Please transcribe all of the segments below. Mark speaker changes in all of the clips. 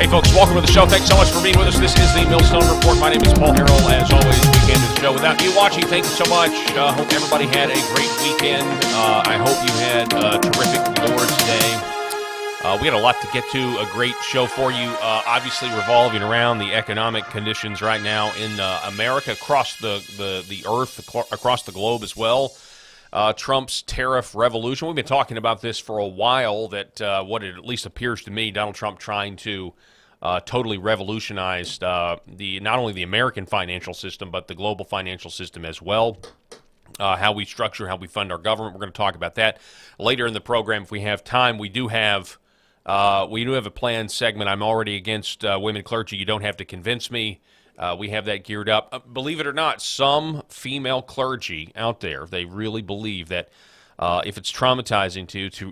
Speaker 1: Hey folks, welcome to the show. Thanks so much for being with us. This is the Millstone Report. My name is Paul Harrell. As always, we can do the show without you watching. Thank you so much. Hope everybody had a great weekend. I hope you had a terrific Lord's Day. We had a lot to get to, a great show for you, obviously revolving around the economic conditions right now in America, across the earth, across the globe as well. Trump's tariff revolution. We've been talking about this for a while, that what it at least appears to me, Donald Trump trying to totally revolutionize not only the American financial system, but the global financial system as well. How we structure, how we fund our government. We're going to talk about that later in the program if we have time. We do have a planned segment. I'm already against women clergy. You don't have to convince me. We have that geared up. Believe it or not, some female clergy out there, they really believe that if it's traumatizing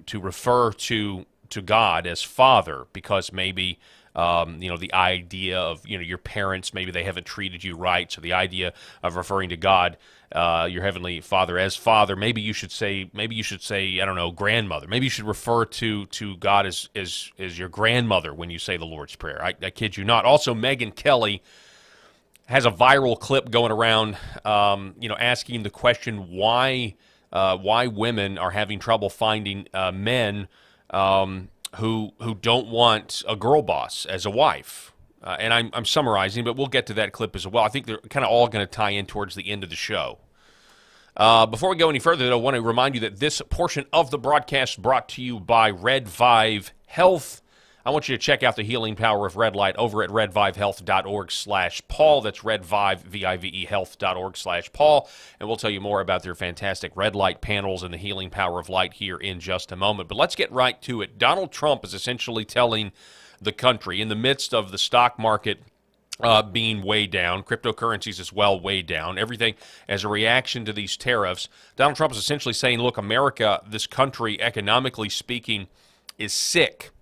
Speaker 1: to refer to God as Father, because maybe the idea of your parents, maybe they haven't treated you right, so the idea of referring to God, your heavenly Father, as Father, maybe you should say I don't know, grandmother. Maybe you should refer to God as your grandmother when you say the Lord's Prayer. I kid you not. Also, Megyn Kelly has a viral clip going around, asking the question why women are having trouble finding men who don't want a girl boss as a wife. And I'm summarizing, but we'll get to that clip as well. I think they're kind of all going to tie in towards the end of the show. Before we go any further, though, I want to remind you that this portion of the broadcast is brought to you by Red Vive Health. I want you to check out the healing power of red light over at redvivehealth.org/Paul. That's redvive, V-I-V-E, health.org/Paul. And we'll tell you more about their fantastic red light panels and the healing power of light here in just a moment. But let's get right to it. Donald Trump is essentially telling the country, in the midst of the stock market being way down, cryptocurrencies as well way down, everything as a reaction to these tariffs, Donald Trump is essentially saying, look, America, this country, economically speaking, is sick.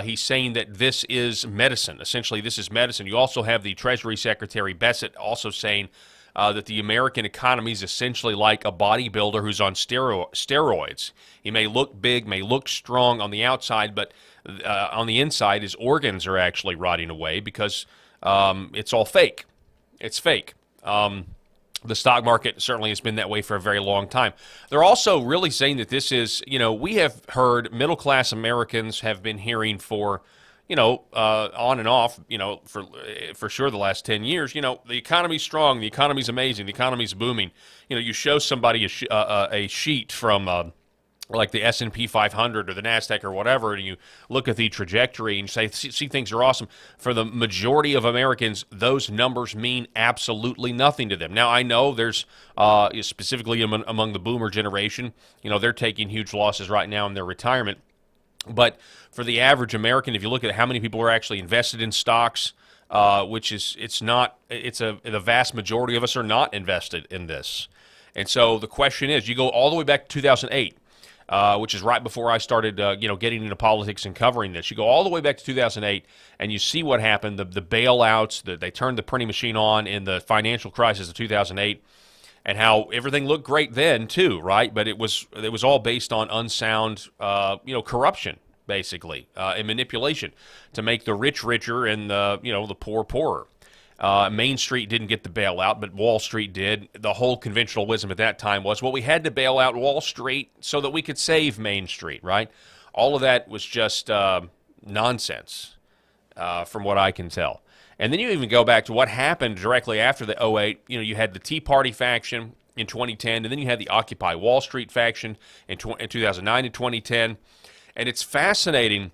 Speaker 1: He's saying that this is medicine. Essentially, this is medicine. You also have the Treasury Secretary Bassett also saying that the American economy is essentially like a bodybuilder who's on steroids. He may look big, may look strong on the outside, but on the inside, his organs are actually rotting away because it's all fake. It's fake. The stock market certainly has been that way for a very long time. They're also really saying that this is, we have heard middle-class Americans have been hearing for, on and off, for sure the last 10 years, the economy's strong, the economy's amazing, the economy's booming. You show somebody a sheet from like the S&P 500 or the NASDAQ or whatever, and you look at the trajectory and you see things are awesome. For the majority of Americans, those numbers mean absolutely nothing to them. Now, I know there's, specifically among the boomer generation, they're taking huge losses right now in their retirement. But for the average American, if you look at how many people are actually invested in stocks, the vast majority of us are not invested in this. And so the question is, you go all the way back to 2008, which is right before I started, getting into politics and covering this. You go all the way back to 2008, and you see what happened, the bailouts, they turned the printing machine on in the financial crisis of 2008, and how everything looked great then, too, right? But it was all based on unsound, corruption, basically, and manipulation to make the rich richer and, the poor poorer. Main Street didn't get the bailout, but Wall Street did. The whole conventional wisdom at that time was, we had to bail out Wall Street so that we could save Main Street, right? All of that was just nonsense, from what I can tell. And then you even go back to what happened directly after the 2008. You had the Tea Party faction in 2010, and then you had the Occupy Wall Street faction in 2009 and 2010. And it's fascinating,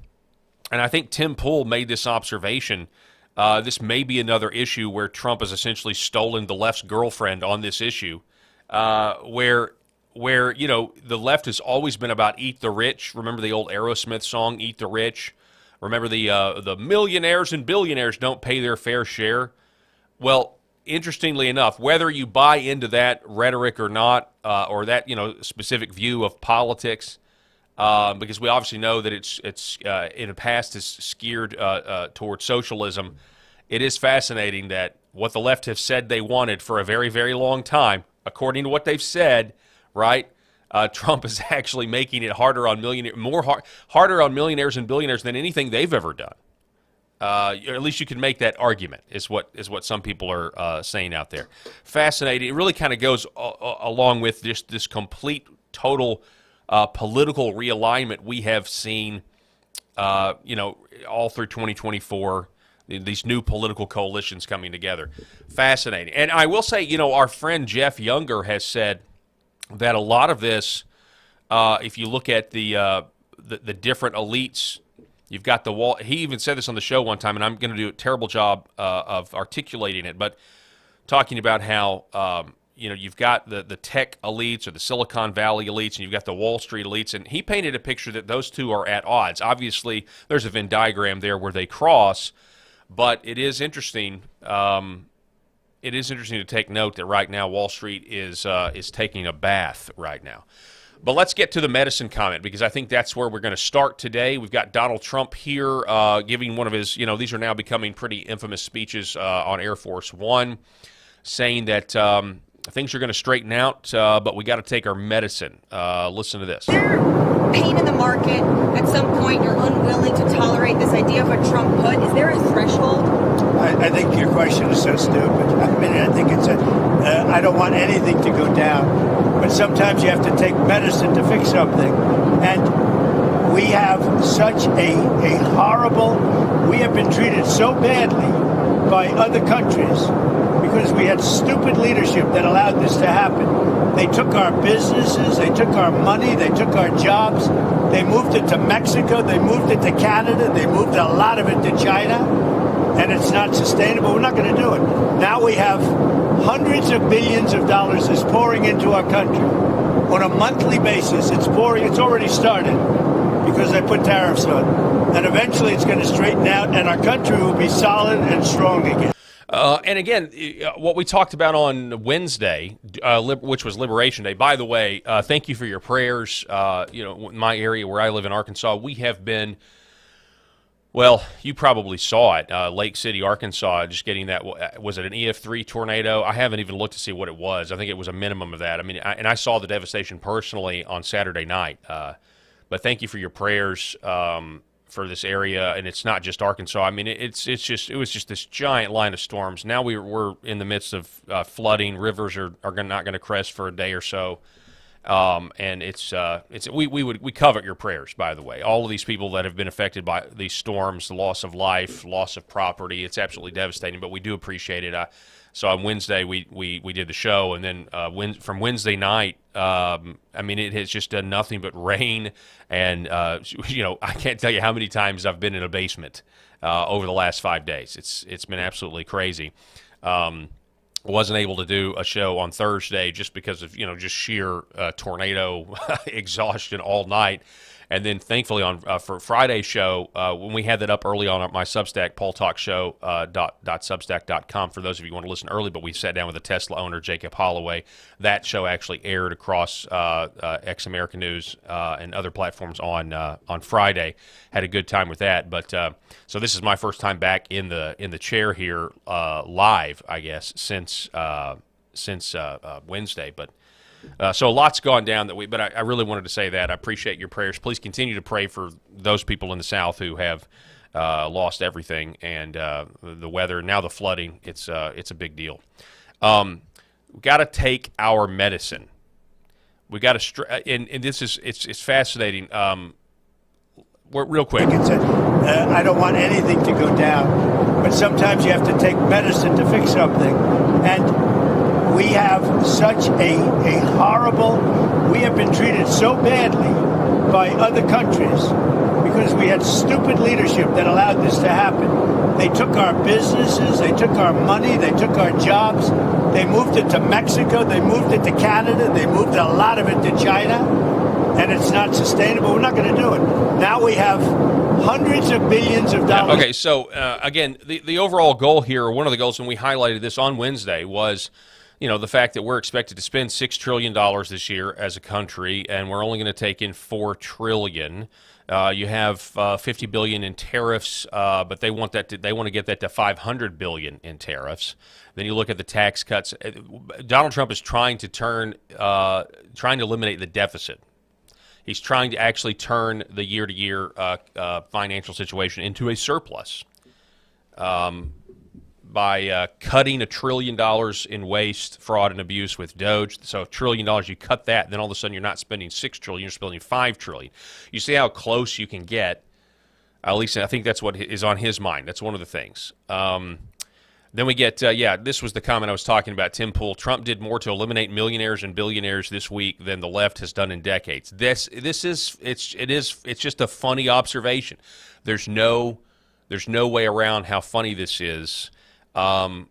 Speaker 1: and I think Tim Pool made this observation. This may be another issue where Trump has essentially stolen the left's girlfriend on this issue, where the left has always been about eat the rich. Remember the old Aerosmith song, Eat the Rich? Remember the millionaires and billionaires don't pay their fair share? Well, interestingly enough, whether you buy into that rhetoric or not, or that specific view of politics, because we obviously know that it's in the past is steered towards socialism. It is fascinating that what the left have said they wanted for a very, very long time, according to what they've said, right? Trump is actually making it harder on millionaires and billionaires than anything they've ever done. Or at least you can make that argument. Is what some people are saying out there. Fascinating. It really kind of goes along with just this complete, total political realignment we have seen. All through 2024. These new political coalitions coming together. Fascinating. And I will say, our friend Jeff Younger has said that a lot of this, if you look at the different elites, you've got the wall. He even said this on the show one time, and I'm going to do a terrible job of articulating it, but talking about how, you've got the tech elites or the Silicon Valley elites, and you've got the Wall Street elites, and he painted a picture that those two are at odds. Obviously, there's a Venn diagram there where they cross, but it is interesting. It is interesting to take note that right now Wall Street is taking a bath right now. But let's get to the medicine comment, because I think that's where we're going to start today. We've got Donald Trump here giving one of his, these are now becoming pretty infamous speeches on Air Force One, saying that things are going to straighten out, but we got to take our medicine. Listen to this.
Speaker 2: Is there pain in the market? At some point, you're unwilling to tolerate this idea of a Trump put. Is there a threshold?
Speaker 3: I think your question is so stupid. I think it's I don't want anything to go down, but sometimes you have to take medicine to fix something. And we have such a horrible, we have been treated so badly by other countries because we had stupid leadership that allowed this to happen. They took our businesses, they took our money, they took our jobs, they moved it to Mexico, they moved it to Canada, they moved a lot of it to China, and it's not sustainable. We're not going to do it. Now we have hundreds of billions of dollars is pouring into our country. On a monthly basis, it's pouring, it's already started because they put tariffs on. And eventually it's going to straighten out and our country will be solid and strong again.
Speaker 1: And again, what we talked about on Wednesday, which was Liberation Day. By the way, thank you for your prayers. In my area where I live in Arkansas, we have been, well, you probably saw it, Lake City, Arkansas, just getting that, was it an EF3 tornado? I haven't even looked to see what it was. I think it was a minimum of that. I mean, I saw the devastation personally on Saturday night. But thank you for your prayers for this area, and it's not just Arkansas. I mean, it was just this giant line of storms. Now we're in the midst of flooding. Rivers are not going to crest for a day or so, and we covet your prayers. By the way, all of these people that have been affected by these storms, the loss of life, loss of property, it's absolutely devastating. But we do appreciate it. So on Wednesday we did the show, and then from Wednesday night, it has just done nothing but rain, and I can't tell you how many times I've been in a basement over the last 5 days. It's been absolutely crazy. Wasn't able to do a show on Thursday just because of just sheer tornado exhaustion all night. And then thankfully for Friday's show, when we had that up early on my Substack, paultalkshow.substack.com, for those of you who want to listen early, but we sat down with the Tesla owner, Jacob Holloway. That show actually aired across X American News and other platforms on Friday. Had a good time with that. But so this is my first time back in the chair here live, I guess, since Wednesday. But so a lot's gone down but I really wanted to say that. I appreciate your prayers. Please continue to pray for those people in the South who have lost everything, and the weather, now the flooding. It's a big deal. We've got to take our medicine. We got to, and this is it's fascinating. Real quick.
Speaker 3: I don't want anything to go down, but sometimes you have to take medicine to fix something, and we have such a horrible, we have been treated so badly by other countries because we had stupid leadership that allowed this to happen. They took our businesses, they took our money, they took our jobs, they moved it to Mexico, they moved it to Canada, they moved a lot of it to China, and it's not sustainable. We're not going to do it. Now we have hundreds of billions of dollars.
Speaker 1: Okay, so again, the overall goal here, one of the goals, and we highlighted this on Wednesday, was the fact that we're expected to spend $6 trillion this year as a country, and we're only going to take in $4 trillion. You have $50 billion in tariffs, but they want to get that to $500 billion in tariffs. Then you look at the tax cuts. Donald Trump is trying to eliminate the deficit. He's trying to actually turn the year-to-year financial situation into a surplus. by cutting $1 trillion in waste, fraud, and abuse with Doge. So $1 trillion, you cut that, then all of a sudden you're not spending $6 trillion, you're spending $5 trillion. You see how close you can get. At least I think that's what is on his mind. That's one of the things. Then we get, this was the comment I was talking about, Tim Pool. Trump did more to eliminate millionaires and billionaires this week than the left has done in decades. It's just a funny observation. There's no way around how funny this is. And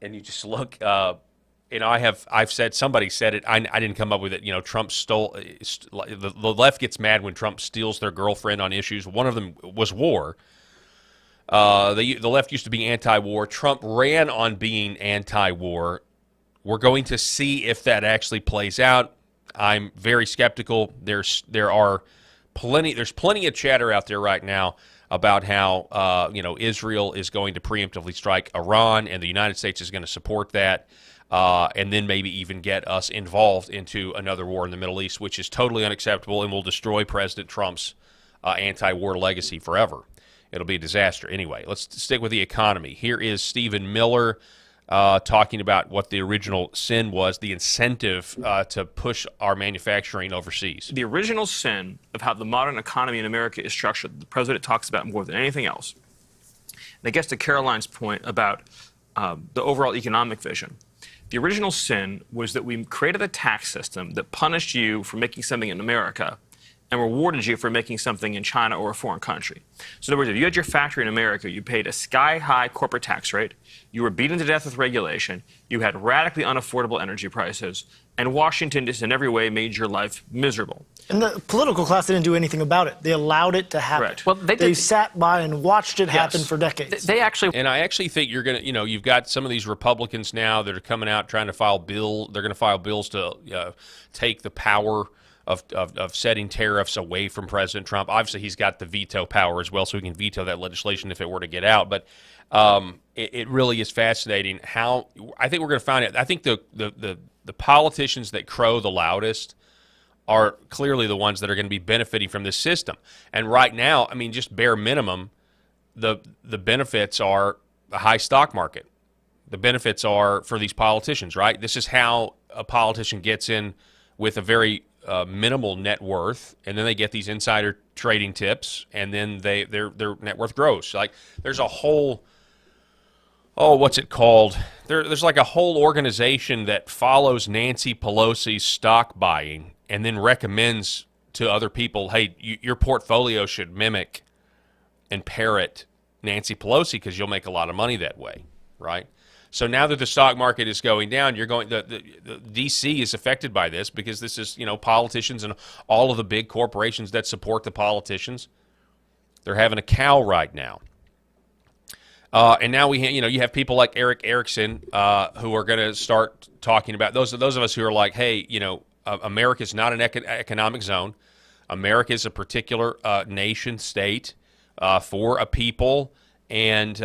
Speaker 1: you just look, I've said, somebody said it, I didn't come up with it, Trump stole, the left gets mad when Trump steals their girlfriend on issues. One of them was war. The left used to be anti-war. Trump ran on being anti-war. We're going to see if that actually plays out. I'm very skeptical. There's plenty of chatter out there right now about how Israel is going to preemptively strike Iran, and the United States is going to support that, and then maybe even get us involved into another war in the Middle East, which is totally unacceptable and will destroy President Trump's anti-war legacy forever. It'll be a disaster. Anyway, let's stick with the economy. Here is Stephen Miller talking about what the original sin was, the incentive to push our manufacturing overseas.
Speaker 4: The original sin of how the modern economy in America is structured, the president talks about more than anything else. And it gets to Caroline's point about the overall economic vision. The original sin was that we created a tax system that punished you for making something in America and rewarded you for making something in China or a foreign country. So in other words, if you had your factory in America, you paid a sky-high corporate tax rate, you were beaten to death with regulation, you had radically unaffordable energy prices, and Washington just in every way made your life miserable.
Speaker 5: And the political class didn't do anything about it. They allowed it to happen.
Speaker 4: Correct.
Speaker 5: Well, they sat by and watched it happen for decades.
Speaker 4: They actually...
Speaker 1: And I actually think you're going to, you've got some of these Republicans now that are coming out trying to file bills. They're going to file bills to take the power of setting tariffs away from President Trump. Obviously, he's got the veto power as well, so he can veto that legislation if it were to get out. But it really is fascinating how I think we're going to find it. I think the politicians that crow the loudest are clearly the ones that are going to be benefiting from this system. And right now, I mean, just bare minimum, the benefits are a high stock market. The benefits are for these politicians, right? This is how a politician gets in with a very minimal net worth, and then they get these insider trading tips, and then their net worth grows. Like there's a whole, what's it called? There's like a whole organization that follows Nancy Pelosi's stock buying and then recommends to other people, hey, your portfolio should mimic and parrot Nancy Pelosi because you'll make a lot of money that way, right? So now that the stock market is going down, the D.C. is affected by this because this is, politicians and all of the big corporations that support the politicians. They're having a cow right now. And now you have people like Eric Erickson who are going to start talking about those of us who are like, hey, America is not an economic zone. America is a particular nation state for a people. And,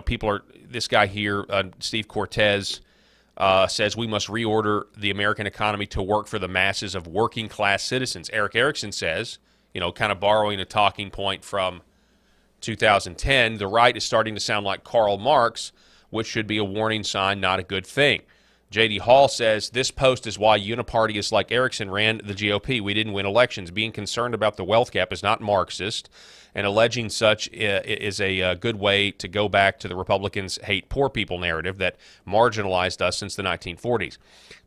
Speaker 1: people are, this guy here, Steve Cortez, says we must reorder the American economy to work for the masses of working class citizens. Eric Erickson says, kind of borrowing a talking point from 2010, the right is starting to sound like Karl Marx, which should be a warning sign, not a good thing. J.D. Hall says, this post is why unipartyists like Erickson ran the GOP. We didn't win elections. Being concerned about the wealth gap is not Marxist, and alleging such is a good way to go back to the Republicans' hate poor people narrative that marginalized us since the 1940s.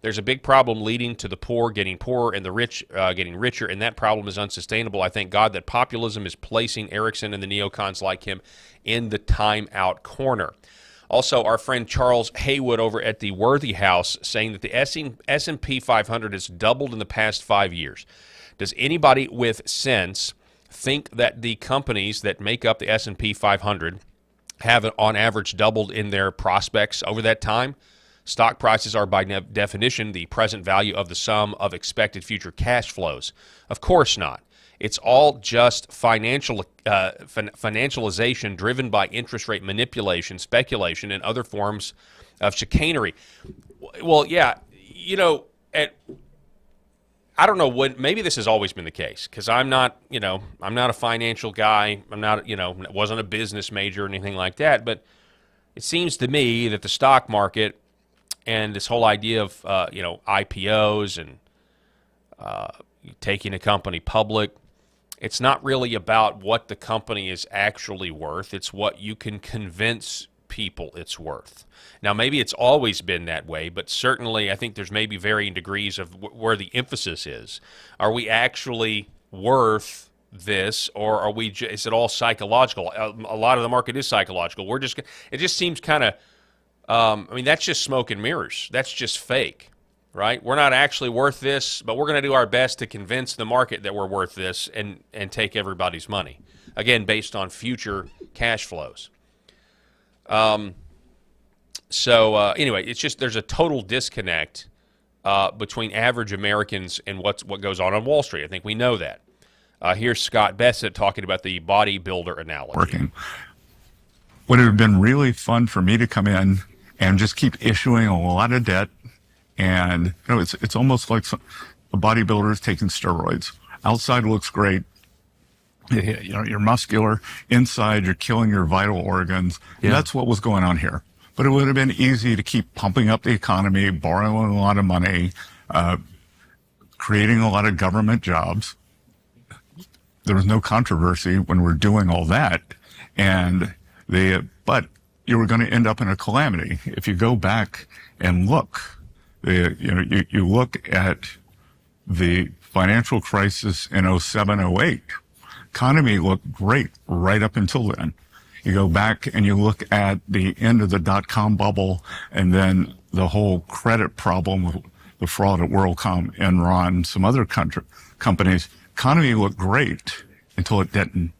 Speaker 1: There's a big problem leading to the poor getting poorer and the rich getting richer, and that problem is unsustainable. I thank God that populism is placing Erickson and the neocons like him in the timeout corner. Also, our friend Charles Haywood over at the Worthy House saying that the S&P 500 has doubled in the past 5 years. Does anybody with sense think that the companies that make up the S&P 500 have, on average, doubled in their prospects over that time? Stock prices are, by definition, the present value of the sum of expected future cash flows. Of course not. It's all just financialization driven by interest rate manipulation, speculation, and other forms of chicanery. Well, yeah, I don't know what, maybe this has always been the case, because I'm not a financial guy. I'm not, wasn't a business major or anything like that. But it seems to me that the stock market and this whole idea of, IPOs and taking a company public, it's not really about what the company is actually worth. It's what you can convince people it's worth. Now, maybe it's always been that way, but certainly I think there's maybe varying degrees of where the emphasis is. Are we actually worth this, or are we? Is it all psychological? A lot of the market is psychological. It just seems kind of. That's just smoke and mirrors. That's just fake, right? We're not actually worth this, but we're going to do our best to convince the market that we're worth this and take everybody's money. Again, based on future cash flows. Anyway, it's just there's a total disconnect between average Americans and what goes on Wall Street. I think we know that. Here's Scott Bessett talking about the bodybuilder analogy.
Speaker 6: Working. Would it have been really fun for me to come in and just keep issuing a lot of debt? And it's almost like a bodybuilder is taking steroids. Outside looks great. You're muscular. Inside, you're killing your vital organs. Yeah. That's what was going on here. But it would have been easy to keep pumping up the economy, borrowing a lot of money, creating a lot of government jobs. There was no controversy when we're doing all that. But you were going to end up in a calamity. If you go back and look, you look at the financial crisis in 07, 08, economy looked great right up until then. You go back and you look at the end of the dot-com bubble and then the whole credit problem, the fraud at WorldCom, Enron, some other companies. Economy looked great until it didn't.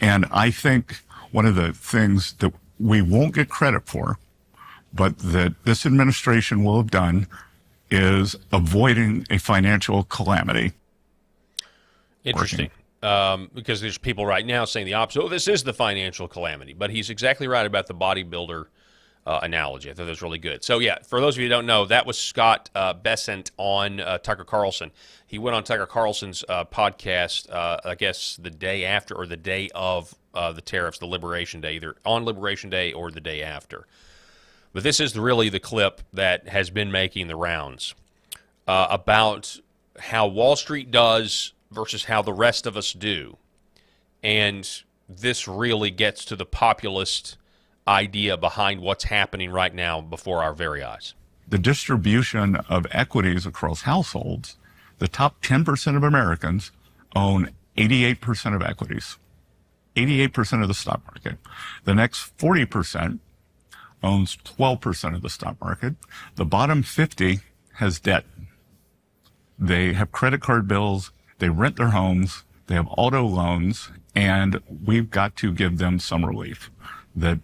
Speaker 6: And I think one of the things that we won't get credit for, but that this administration will have done, is avoiding a financial calamity.
Speaker 1: Interesting. Because there's people right now saying the opposite. Oh, this is the financial calamity. But he's exactly right about the bodybuilder analogy. I thought that was really good. So, yeah, for those of you who don't know, that was Scott Bessent on Tucker Carlson. He went on Tucker Carlson's podcast, I guess, the day after or the day of the tariffs, the Liberation Day, either on Liberation Day or the day after. But this is really the clip that has been making the rounds about how Wall Street does versus how the rest of us do. And this really gets to the populist idea behind what's happening right now before our very eyes.
Speaker 6: The distribution of equities across households, the top 10% of Americans own 88% of equities, 88% of the stock market. The next 40% owns 12% of the stock market. The bottom 50 has debt. They have credit card bills. They rent their homes, they have auto loans, and we've got to give them some relief. That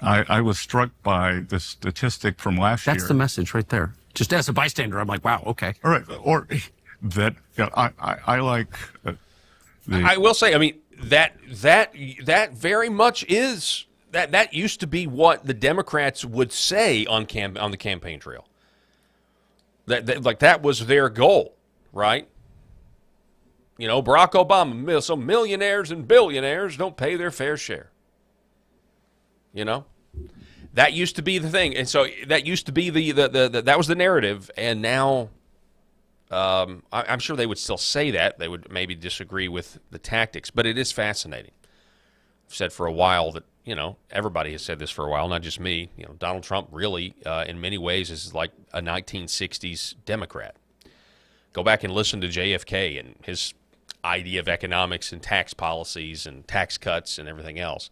Speaker 6: I was struck by the statistic from last year.
Speaker 7: That's the message right there. Just as a bystander, I'm like, wow, okay.
Speaker 6: All right, or that I like.
Speaker 1: I will say, that very much is that used to be what the Democrats would say on the campaign trail. That was their goal, right? Barack Obama, some millionaires and billionaires don't pay their fair share. That used to be the thing. And so that used to be that was the narrative. And now I'm sure they would still say that. They would maybe disagree with the tactics. But it is fascinating. I've said for a while that, everybody has said this for a while, not just me. Donald Trump really, in many ways, is like a 1960s Democrat. Go back and listen to JFK and his idea of economics and tax policies and tax cuts and everything else.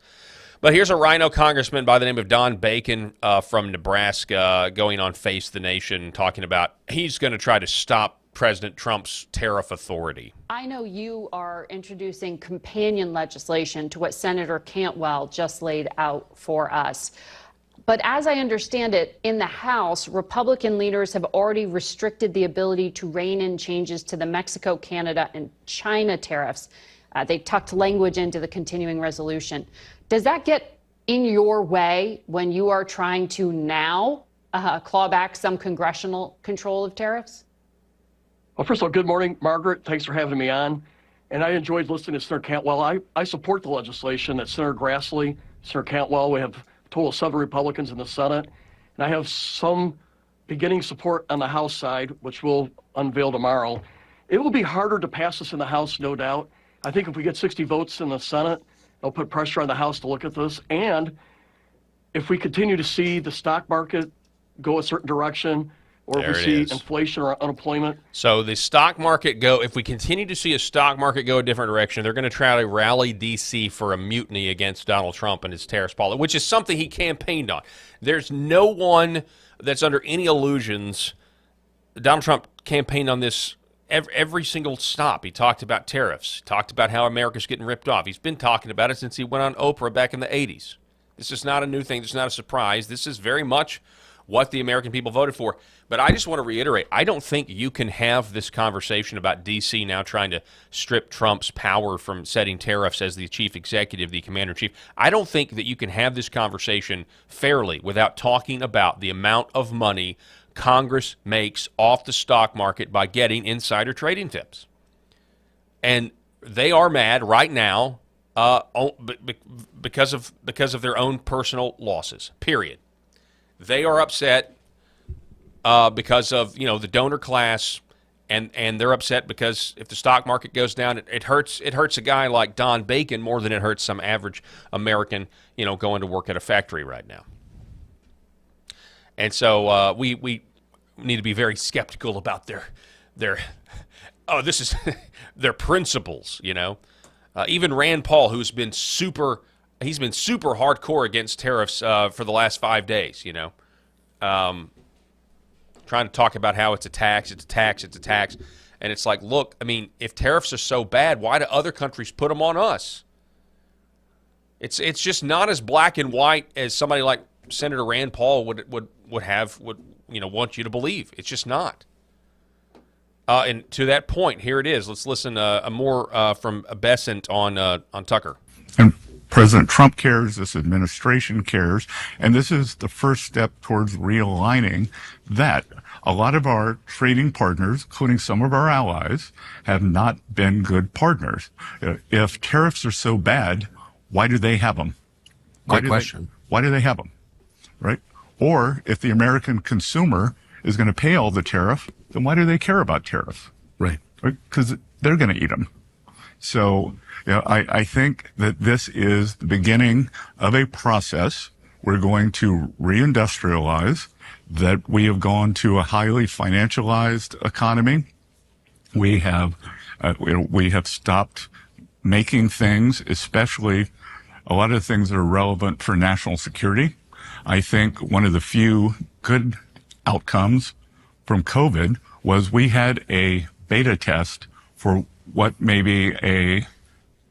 Speaker 1: But here's a rhino congressman by the name of Don Bacon from Nebraska going on Face the Nation talking about he's going to try to stop President Trump's tariff authority.
Speaker 8: I know you are introducing companion legislation to what Senator Cantwell just laid out for us. But as I understand it, in the House, Republican leaders have already restricted the ability to rein in changes to the Mexico, Canada, and China tariffs. They tucked language into the continuing resolution. Does that get in your way when you are trying to now claw back some congressional control of tariffs?
Speaker 9: Well, first of all, good morning, Margaret. Thanks for having me on. And I enjoyed listening to Senator Cantwell. I support the legislation that Senator Grassley, Senator Cantwell, we have a total of 7 Republicans in the Senate. And I have some beginning support on the House side, which we'll unveil tomorrow. It will be harder to pass this in the House, no doubt. I think if we get 60 votes in the Senate, it'll put pressure on the House to look at this. And if we continue to see the stock market go a certain direction, or if we see inflation or unemployment.
Speaker 1: So the stock market if we continue to see a stock market go a different direction, they're going to try to rally D.C. for a mutiny against Donald Trump and his tariffs policy, which is something he campaigned on. There's no one that's under any illusions. Donald Trump campaigned on this every single stop. He talked about tariffs, talked about how America's getting ripped off. He's been talking about it since he went on Oprah back in the 80s. This is not a new thing. This is not a surprise. This is very much what the American people voted for. But I just want to reiterate, I don't think you can have this conversation about D.C. now trying to strip Trump's power from setting tariffs as the chief executive, the commander-in-chief. I don't think that you can have this conversation fairly without talking about the amount of money Congress makes off the stock market by getting insider trading tips. And they are mad right now because of their own personal losses, period. They are upset because of the donor class, and they're upset because if the stock market goes down, it hurts a guy like Don Bacon more than it hurts some average American going to work at a factory right now. And so we need to be very skeptical about their their principles. Even Rand Paul, who's been super hardcore against tariffs for the last 5 days, trying to talk about how it's a tax. And it's like, look, I mean, if tariffs are so bad, why do other countries put them on us? It's just not as black and white as somebody like Senator Rand Paul would want you to believe. It's just not. And to that point, here it is. Let's listen more from Besant on Tucker.
Speaker 6: And President Trump cares, this administration cares, and this is the first step towards realigning that. A lot of our trading partners, including some of our allies, have not been good partners. If tariffs are so bad, why do they have them? Why do they have them? Right? Or if the American consumer is going to pay all the tariff, then why do they care about tariffs?
Speaker 7: Right.
Speaker 6: Because they're going to eat them. So, I think that this is the beginning of a process. We're going to reindustrialize, that we have gone to a highly financialized economy. We have stopped making things, especially a lot of things that are relevant for national security. I think one of the few good outcomes from COVID was we had a beta test for what maybe a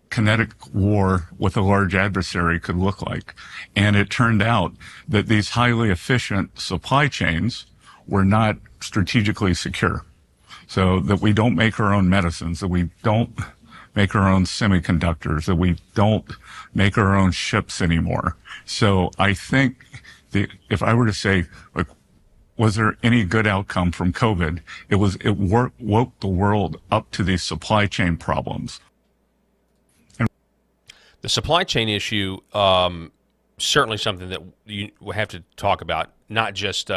Speaker 6: kinetic war with a large adversary could look like. And it turned out that these highly efficient supply chains were not strategically secure. So that we don't make our own medicines, that we don't make our own semiconductors, that we don't make our own ships anymore. So I think if I were to say, like, was there any good outcome from COVID? It woke the world up to these supply chain problems.
Speaker 1: The supply chain issue, certainly something that you will have to talk about, not just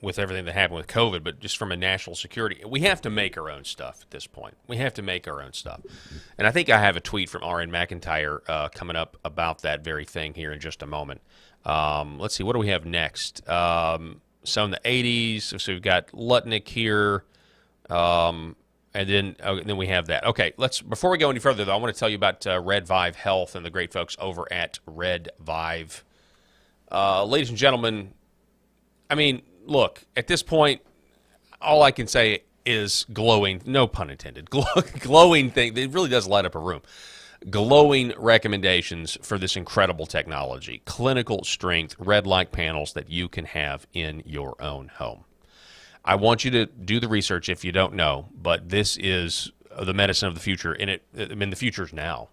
Speaker 1: with everything that happened with COVID, but just from a national security. We have to make our own stuff at this point. We have to make our own stuff. And I think I have a tweet from R.N. McIntyre coming up about that very thing here in just a moment. Let's see, what do we have next? So in the 80s, so we've got Lutnick here, and then we have that. Okay, before we go any further, though, I want to tell you about Red Vive Health and the great folks over at Red Vive. Ladies and gentlemen, I mean, look, at this point, all I can say is glowing, no pun intended, glowing thing. It really does light up a room. Glowing recommendations for this incredible technology, clinical strength red light panels that you can have in your own home. I want you to do the research if you don't know, but this is the medicine of the future. The future's now.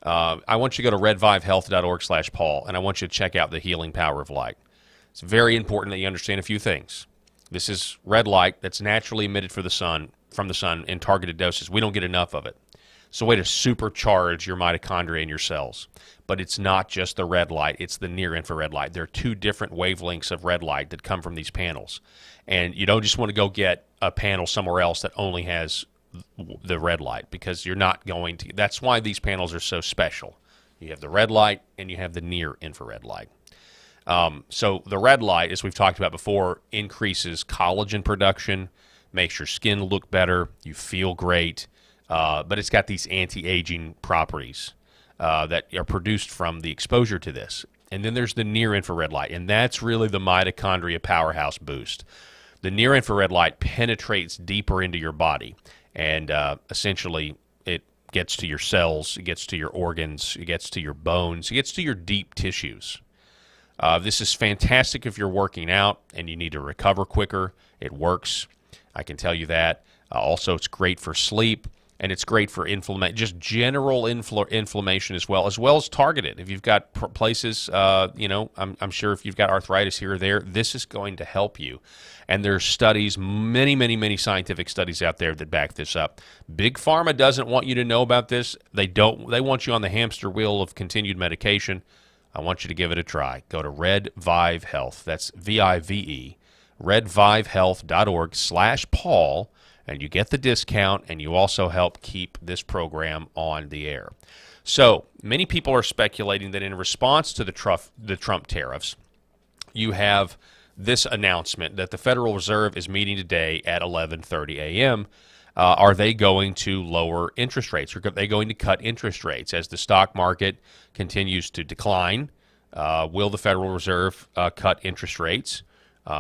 Speaker 1: I want you to go to redvivehealth.org/Paul, and I want you to check out the healing power of light. It's very important that you understand a few things. This is red light that's naturally emitted from the sun in targeted doses. We don't get enough of it. It's a way to supercharge your mitochondria in your cells. But it's not just the red light, it's the near-infrared light. There are two different wavelengths of red light that come from these panels. And you don't just want to go get a panel somewhere else that only has the red light, because you're not going to. That's why these panels are so special. You have the red light and you have the near-infrared light. So the red light, as we've talked about before, increases collagen production, makes your skin look better, you feel great, but it's got these anti-aging properties that are produced from the exposure to this. And then there's the near-infrared light, and that's really the mitochondria powerhouse boost. The near-infrared light penetrates deeper into your body, and essentially it gets to your cells, it gets to your organs, it gets to your bones, it gets to your deep tissues. This is fantastic if you're working out and you need to recover quicker. It works. I can tell you that. Also, it's great for sleep, and it's great for just general inflammation as well as targeted. If you've got places, I'm sure if you've got arthritis here or there, this is going to help you. And there's studies, many scientific studies out there that back this up. Big Pharma doesn't want you to know about this. They want you on the hamster wheel of continued medication. I want you to give it a try. Go to Red Vive Health. That's VIVE, redvivehealth.org/Paul, and you get the discount, and you also help keep this program on the air. So many people are speculating that in response to the Trump tariffs, you have this announcement that the Federal Reserve is meeting today at 11:30 a.m. Are they going to lower interest rates? Are they going to cut interest rates as the stock market continues to decline? Will the Federal Reserve cut interest rates?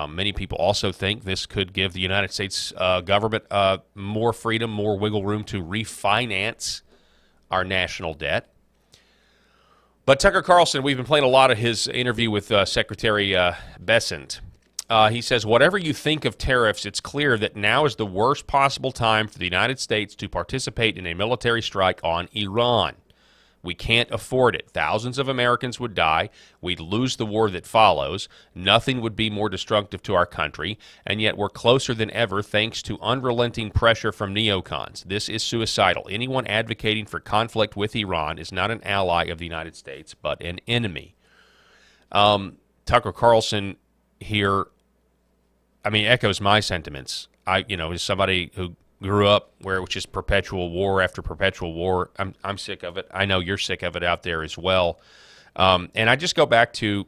Speaker 1: Many people also think this could give the United States government more freedom, more wiggle room to refinance our national debt. But Tucker Carlson, we've been playing a lot of his interview with Secretary Bessent. He says, whatever you think of tariffs, it's clear that now is the worst possible time for the United States to participate in a military strike on Iran. We can't afford it. Thousands of Americans would die. We'd lose the war that follows. Nothing would be more destructive to our country, and yet we're closer than ever thanks to unrelenting pressure from neocons. This is suicidal. Anyone advocating for conflict with Iran is not an ally of the United States, but an enemy. Tucker Carlson here, echoes my sentiments. As somebody who grew up where it was just perpetual war after perpetual war, I'm sick of it. I know you're sick of it out there as well. And I just go back to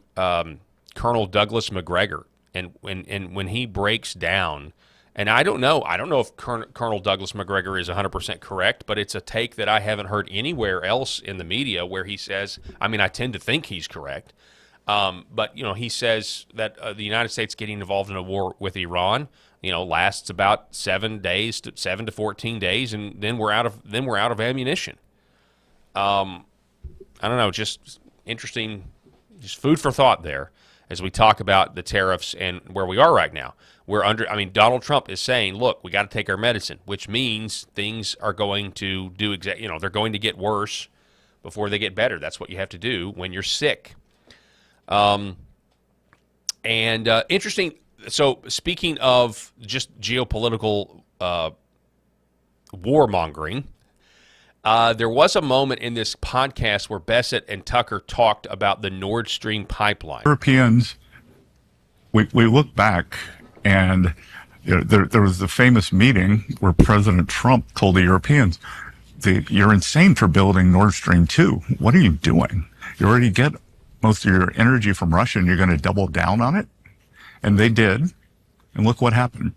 Speaker 1: Colonel Douglas McGregor, and when he breaks down, and I don't know if Colonel Douglas McGregor is 100% correct, but it's a take that I haven't heard anywhere else in the media where he says, I tend to think he's correct. But he says that the United States getting involved in a war with Iran, lasts about 7 to 14 days, and then we're out of ammunition. I don't know, just interesting, just food for thought there as we talk about the tariffs and where we are right now. Donald Trump is saying, look, we got to take our medicine, which means things are going to they're going to get worse before they get better. That's what you have to do when you're sick. Interesting. So speaking of just geopolitical warmongering, there was a moment in this podcast where Bessent and Tucker talked about the Nord Stream pipeline.
Speaker 6: Europeans, we look back, and there was the famous meeting where President Trump told the Europeans, you're insane for building Nord Stream 2. What are you doing? You already get most of your energy from Russia, and you're going to double down on it? And they did, and look what happened.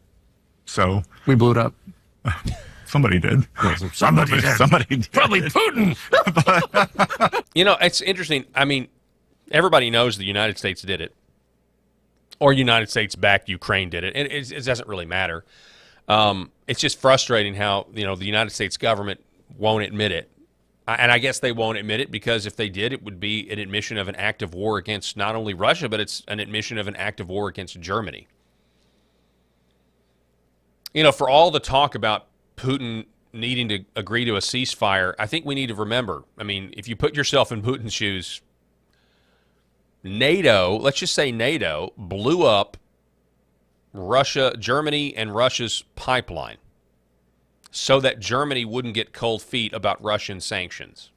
Speaker 6: So
Speaker 7: we blew it up.
Speaker 6: Somebody did.
Speaker 7: Somebody did. Probably Putin.
Speaker 1: It's interesting. Everybody knows the United States did it, or United States-backed Ukraine did it. It doesn't really matter. It's just frustrating how the United States government won't admit it. And I guess they won't admit it because if they did, it would be an admission of an act of war against not only Russia, but it's an admission of an act of war against Germany. For all the talk about Putin needing to agree to a ceasefire, I think we need to remember, if you put yourself in Putin's shoes, NATO, let's just say NATO, blew up Germany and Russia's pipeline so that Germany wouldn't get cold feet about Russian sanctions.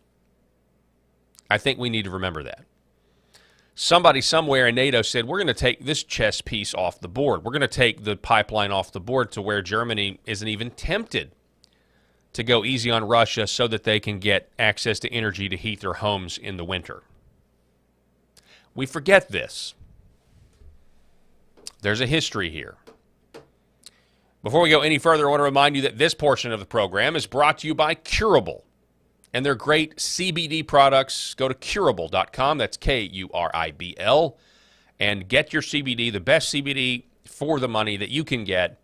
Speaker 1: I think we need to remember that. Somebody somewhere in NATO said, we're going to take this chess piece off the board. We're going to take the pipeline off the board to where Germany isn't even tempted to go easy on Russia so that they can get access to energy to heat their homes in the winter. We forget this. There's a history here. Before we go any further, I want to remind you that this portion of the program is brought to you by Curable and their great CBD products. Go to curable.com, that's Kuribl, and get your CBD, the best CBD for the money that you can get.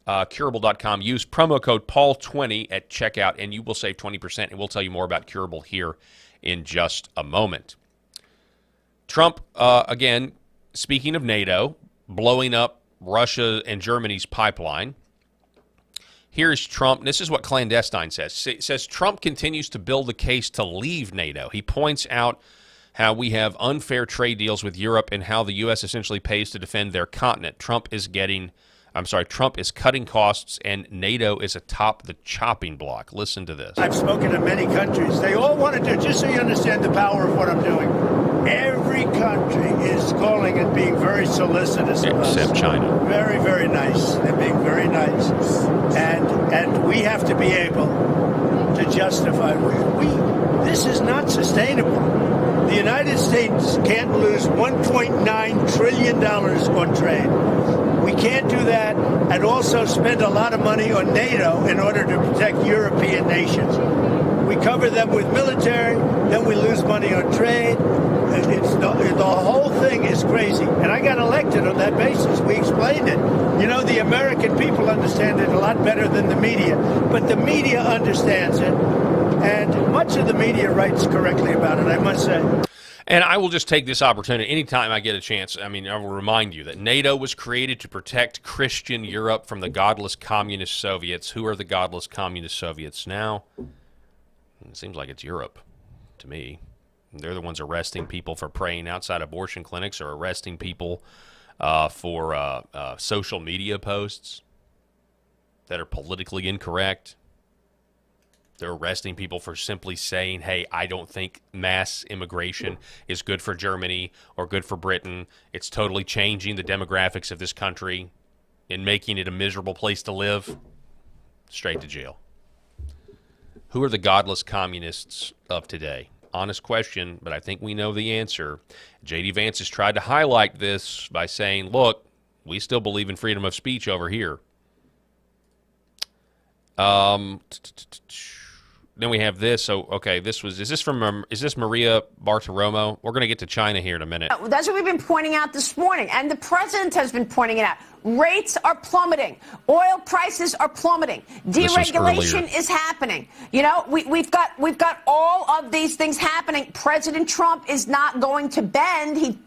Speaker 1: Curable.com. Use promo code Paul20 at checkout, and you will save 20%, and we'll tell you more about Curable here in just a moment. Trump, again, speaking of NATO, blowing up Russia and Germany's pipeline. Here's Trump. This is what Clandestine says. It says Trump continues to build the case to leave NATO. He points out how we have unfair trade deals with Europe and how the U.S. essentially pays to defend their continent. Trump is cutting costs, and NATO is atop the chopping block. Listen to this.
Speaker 3: I've spoken to many countries. They all want to do, just so you understand the power of what I'm doing. Every country is calling and being very solicitous of us.
Speaker 1: Except China.
Speaker 3: Very, very nice. They're being very nice. And we have to be able to justify. This is not sustainable. The United States can't lose $1.9 trillion on trade. We can't do that and also spend a lot of money on NATO in order to protect European nations. We cover them with military, then we lose money on trade. The whole thing is crazy. And I got elected on that basis. We explained it. You know, the American people understand it a lot better than the media. But the media understands it. And much of the media writes correctly about it, I must say.
Speaker 1: And I will just take this opportunity anytime I get a chance. I mean, I will remind you that NATO was created to protect Christian Europe from the godless communist Soviets. Who are the godless communist Soviets now? It seems like it's Europe to me. They're the ones arresting people for praying outside abortion clinics or arresting people for social media posts that are politically incorrect. They're arresting people for simply saying, hey, I don't think mass immigration is good for Germany or good for Britain. It's totally changing the demographics of this country and making it a miserable place to live. Straight to jail. Who are the godless communists of today? Honest question, but I think we know the answer. J.D. Vance has tried to highlight this by saying, look, we still believe in freedom of speech over here. Then we have this. So, okay, is this Maria Bartiromo? We're going to get to China here in a minute.
Speaker 10: That's what we've been pointing out this morning, and the president has been pointing it out. Rates are plummeting. Oil prices are plummeting. Deregulation is happening. You know, we've got all of these things happening. President Trump is not going to bend.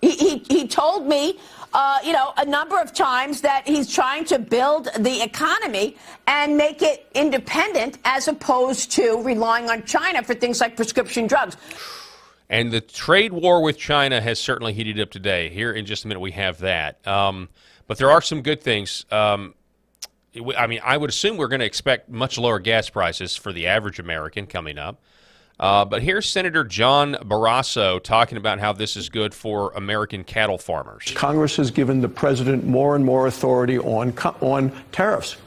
Speaker 10: He told me, a number of times that he's trying to build the economy and make it independent as opposed to relying on China for things like prescription drugs.
Speaker 1: And the trade war with China has certainly heated up today. Here in just a minute we have that. But there are some good things. I would assume we're going to expect much lower gas prices for the average American coming up. But here's Senator John Barrasso talking about how this is good for American cattle farmers.
Speaker 11: Congress has given the president more and more authority on tariffs,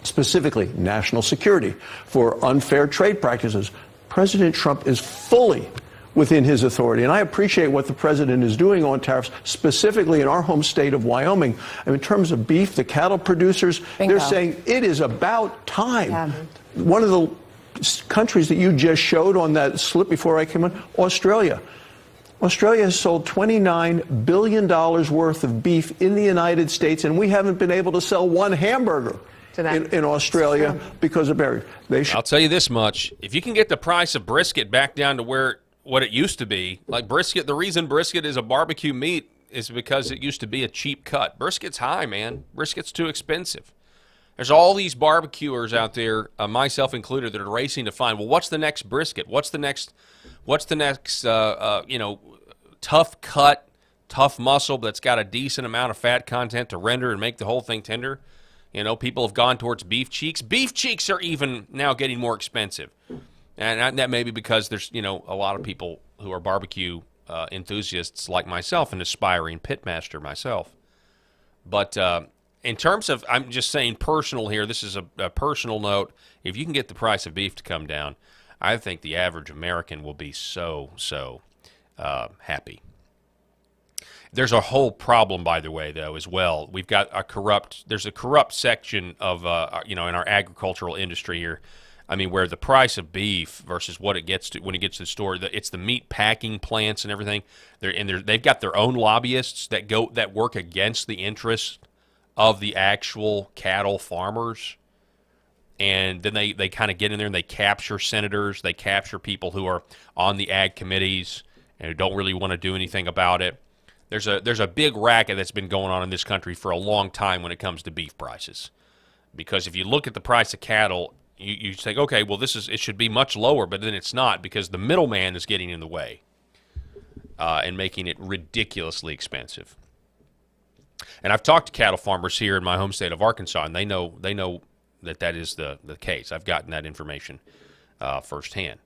Speaker 11: specifically national security, for unfair trade practices. President Trump is fully within his authority. And I appreciate what the president is doing on tariffs, specifically in our home state of Wyoming. In terms of beef, the cattle producers, They're saying it is about time. Yeah. One of the countries that you just showed on that slip before I came on, Australia. Australia has sold $29 billion worth of beef in the United States, and we haven't been able to sell one hamburger in Australia because of barriers.
Speaker 1: I'll tell you this much. If you can get the price of brisket back down to what it used to be, like brisket, the reason brisket is a barbecue meat is because it used to be a cheap cut. Brisket's high, man. Brisket's too expensive. There's all these barbecuers out there, myself included, that are racing to find, well, what's the next brisket? What's the next tough cut, tough muscle that's got a decent amount of fat content to render and make the whole thing tender. You know, people have gone towards beef cheeks. Beef cheeks are even now getting more expensive. And that may be because there's, you know, a lot of people who are barbecue enthusiasts like myself, an aspiring pitmaster myself. But in terms of, I'm just saying personal here, this is a personal note. If you can get the price of beef to come down, I think the average American will be so happy. There's a whole problem, by the way, though, as well. We've got there's a corrupt section of, you know, in our agricultural industry here. I mean, where the price of beef versus what it gets to when it gets to the store, it's the meat packing plants and everything. They've got their own lobbyists that work against the interests of the actual cattle farmers. And then they kind of get in there and they capture senators, they capture people who are on the ag committees and who don't really want to do anything about it. There's a big racket that's been going on in this country for a long time when it comes to beef prices. Because if you look at the price of cattle, you think, okay, well, it should be much lower, but then it's not because the middleman is getting in the way and making it ridiculously expensive. And I've talked to cattle farmers here in my home state of Arkansas, and they know that is the case. I've gotten that information firsthand.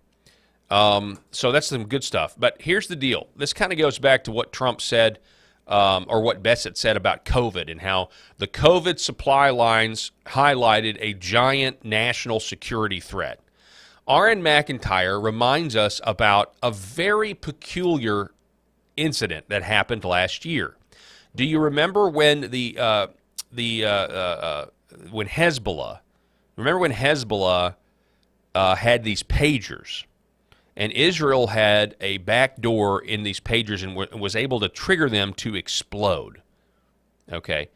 Speaker 1: So that's some good stuff. But here's the deal. This kind of goes back to what Trump said or what Bessent said about COVID and how the COVID supply lines highlighted a giant national security threat. R.N. McIntyre reminds us about a very peculiar incident that happened last year. Do you remember when when Hezbollah, had these pagers? And Israel had a backdoor in these pagers and was able to trigger them to explode. Okay.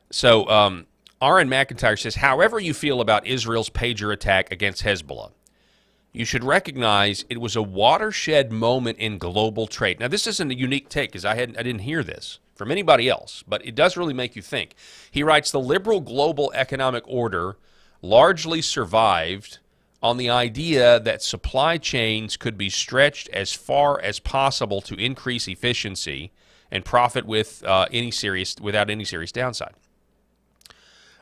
Speaker 1: So R.N. McIntyre says, however you feel about Israel's pager attack against Hezbollah, you should recognize it was a watershed moment in global trade. Now, this isn't a unique take because I didn't hear this from anybody else, but it does really make you think. He writes, the liberal global economic order largely survived on the idea that supply chains could be stretched as far as possible to increase efficiency and profit without any serious downside.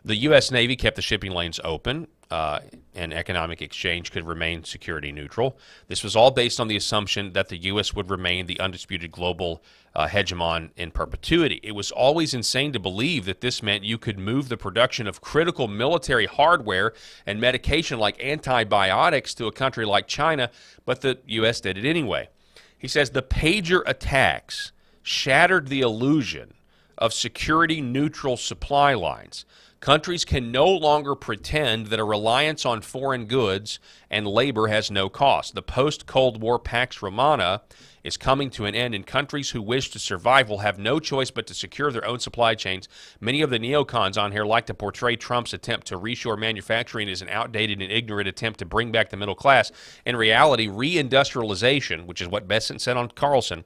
Speaker 1: The U.S. Navy kept the shipping lanes open, and economic exchange could remain security neutral. This was all based on the assumption that the U.S. would remain the undisputed global hegemon in perpetuity. It was always insane to believe that this meant you could move the production of critical military hardware and medication like antibiotics to a country like China, but the U.S. did it anyway. He says the pager attacks shattered the illusion of security-neutral supply lines. Countries can no longer pretend that a reliance on foreign goods and labor has no cost. The post-Cold War Pax Romana is coming to an end, and countries who wish to survive will have no choice but to secure their own supply chains. Many of the neocons on here like to portray Trump's attempt to reshore manufacturing as an outdated and ignorant attempt to bring back the middle class. In reality, reindustrialization, which is what Bessent said on Carlson,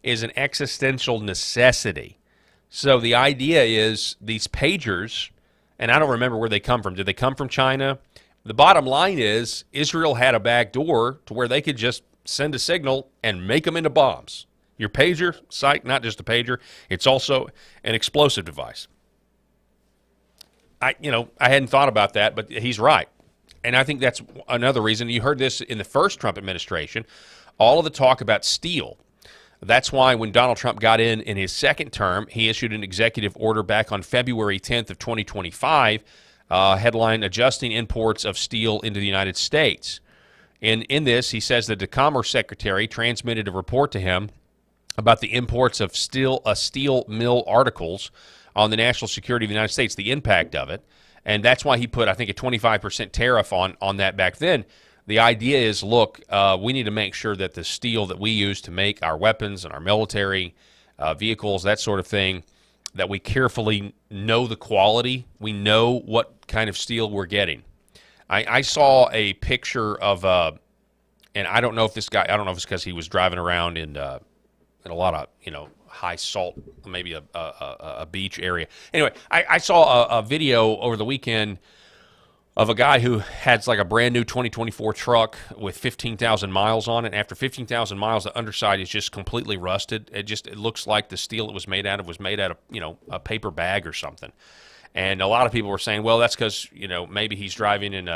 Speaker 1: is an existential necessity. So the idea is these pagers, and I don't remember where they come from. Did they come from China? The bottom line is Israel had a back door to where they could just send a signal and make them into bombs. Your pager, psych, not just a pager, it's also an explosive device. I hadn't thought about that, but he's right. And I think that's another reason. You heard this in the first Trump administration, all of the talk about steel. That's why when Donald Trump got in his second term, he issued an executive order back on February 10th of 2025, headline adjusting imports of steel into the United States. And in this, he says that the Commerce Secretary transmitted a report to him about the imports of steel mill articles on the national security of the United States, the impact of it. And that's why he put, I think, a 25% tariff on that back then. The idea is, look, we need to make sure that the steel that we use to make our weapons and our military vehicles, that sort of thing, that we carefully know the quality. We know what kind of steel we're getting. I saw a picture of, and I don't know if this guy, I don't know if it's because he was driving around in a lot of, high salt, maybe a beach area. Anyway, I saw a video over the weekend of a guy who has like a brand new 2024 truck with 15,000 miles on it. After 15,000 miles, the underside is just completely rusted. It looks like the steel it was made out of a paper bag or something. And a lot of people were saying, well, that's because maybe he's driving